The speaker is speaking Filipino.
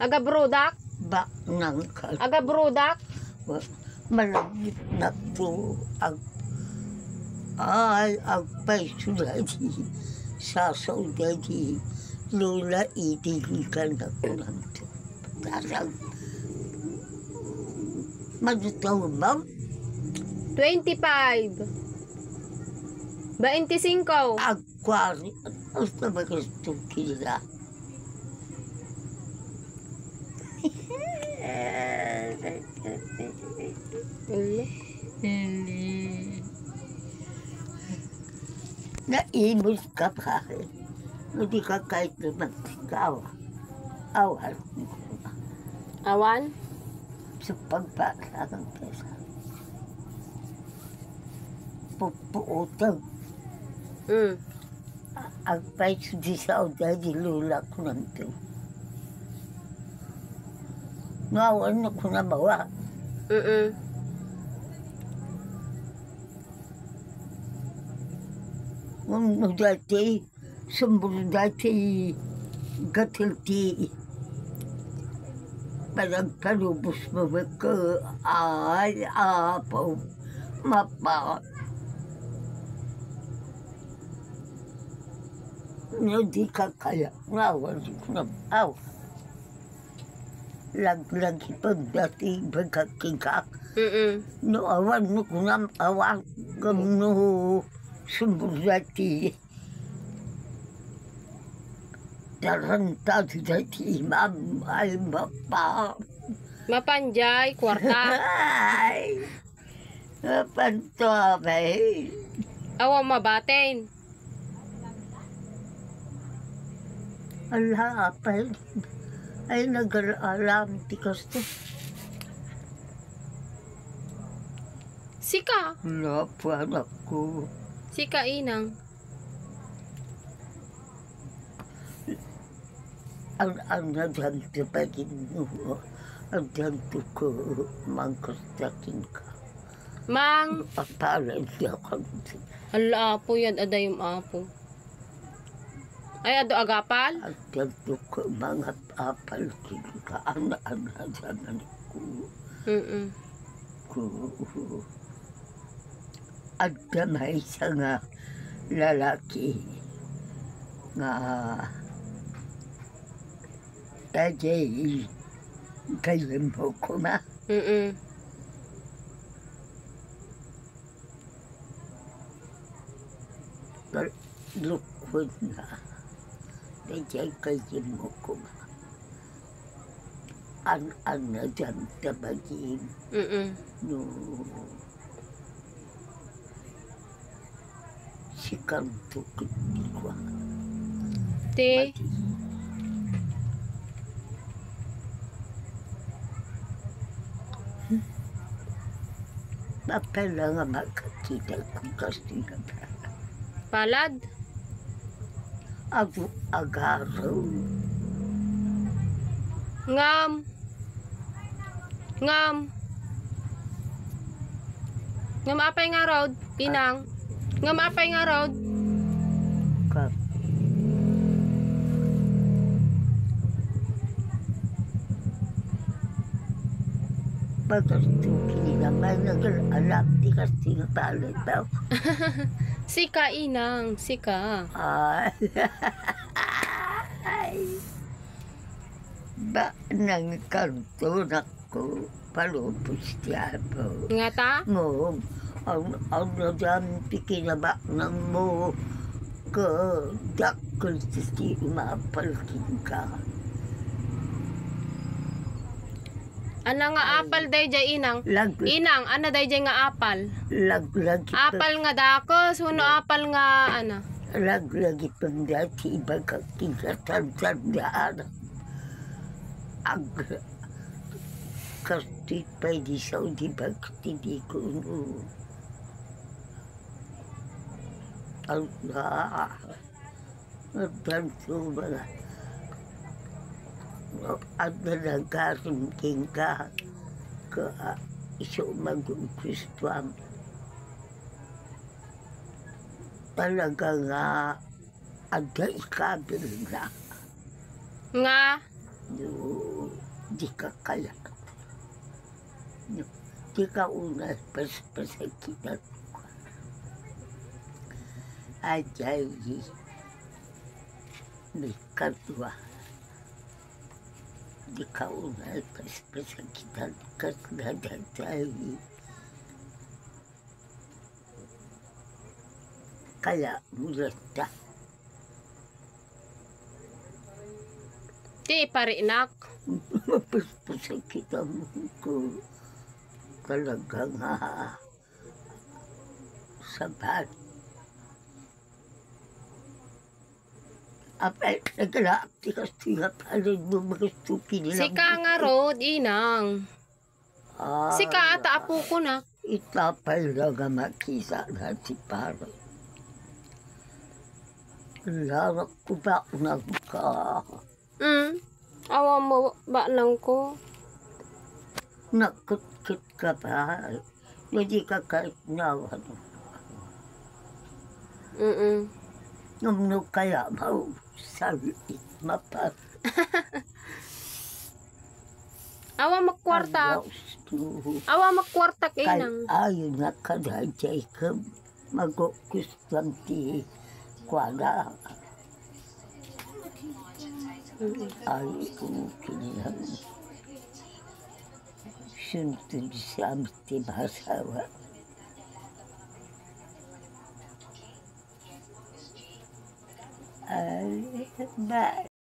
Aga brodak? Ba nang ka. Aga brodak? Malagit na po ang ay ang paiso dati sa saudade lola idigikan na ko lang to. Tarang magutaw ba? 25. 25. Agwari. Ang namagusto kila. Naimos ka pa. Hindi ka kahit naman ikaw. Awan mo. Awan? Sa pagbasa ng pesa. Pupuotang. Ang paiso di saudade lula ko nanto. Ngawan na ko na bawa. Ano dati, sumbol dati, gatilti. Parang palubos mo ka, ay, apaw, mapa. Hindi ka kaya, ngawan ko na bawa. Lag ipag dati pagkakikak. No awan no kunam awan gamno sumbur dati. Tarantad dati mam ay mapa. Mapanjay, kwarta. Ay, mapanto abay. Awa mabaten. Allah apay. Ay nag-alam tikas to. Sika. Lapuan ako. Sika inang. Ang nadyanto pa ginuho. Ang dyanto ko mangkastakin ka. Mang. Aparan niya ka. Ala apo yan, adayong apo. Ay, ado agapal? Ang dyanto ko mga apal ka. Ana-ana dyan ko. At may isa nga lalaki nga tajay kayo mo ko na. Lukod na. Tajay kayo mo ko na. An na dyan tabagin. No. Si kanto ko. Te. Mapala nga makakita kung kasi na ba. Palad? Ako agaraw. Ngam. Ngam. Ngam apay nga road, inang. Ngam apay nga road. Ka. Pagkastuki naman nag-alam di kasi nga palit daw. Sika inang, sika. Ay. Ba nang kanto na ko palupos siya po. Nga ta? Mo, ang nadyan pikinaba ng mo ka dakol si mapalkin ka. Ana nga apal day jay inang. Inang, ana day jay nga apal. Lag-lag. Apal nga dakos, huno apal nga ana. Lag-lagi pang dati iba kakikatan-tandaan. Ang kastit pa di Saudi pagtindi ko no. Allah. Nagtanto ba na? At nalagarin ka iso mag-Kristuan. Talaga nga ada ikabil na. Nga? No. di ka kaya. Di ka una pasakitan ko. Ajay, may kadwa. Di ka una pasakitan ka na dajay. Kaya mulata. Ti parinak. Mapaspasakitan ko. Talagang sabat. Apay, naglaakti ka siya palin mo magastuki nila. Sika nga rod, inang. Sika ata apo ko na. Itapay lang ang makisa na si pare. Larak ko ba na ka? Awa mo ba lang ko? Nakutkit ka ba? Hindi ka kahit nawa. Nung kaya mo salit mapat. Awa magkwarta. Awa magkwarta kay Kay nang. ayon na ka na Jacob. Magkukustan ti kwada. Ay ko kinilang. Suntun siya ti masawa. Ay, ba?